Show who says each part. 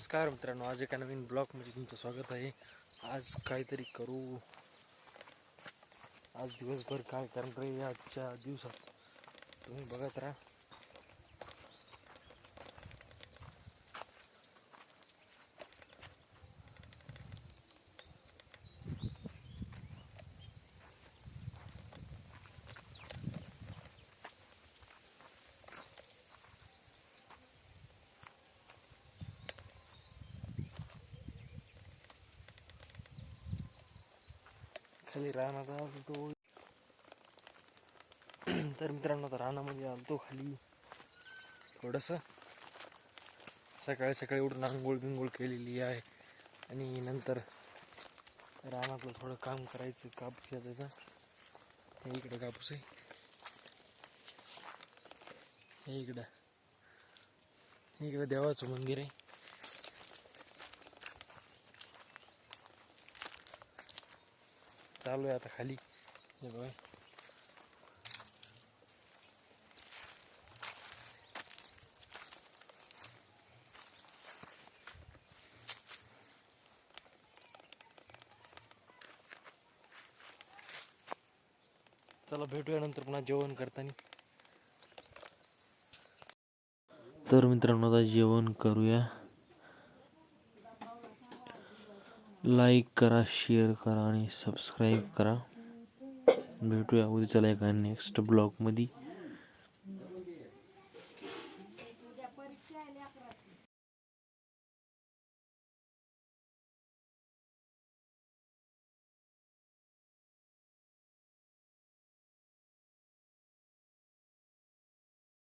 Speaker 1: नमस्कार मित्रांनो, आज एका नवीन ब्लॉगमध्ये तुमचं स्वागत आहे. आज काहीतरी करू. आज दिवसभर काय करणार आहे आजच्या दिवसात तुम्ही बघत राहा. खाली रानात आलतो तर मित्रांनो, आता रानामध्ये आलतो खाली थोडंसं. सकाळी सकाळी उठून आंघोळ बिंघोळ केलेली आहे आणि नंतर रानातलं थोडं काम करायचं. कापूस याचा हे इकडं कापूस आहे, हे इकडं देवाचं मंदिर आहे. चालू आहे आता खाली, हे बघा. चला भेटूया नंतर पुन्हा जेवण करताना. तर मित्रांनो, आता जेवण करूया. लाईक करा, शेअर करा आणि सबस्क्राईब करा. भेटूया उद्याच्या एका नेक्स्ट ब्लॉगमध्ये.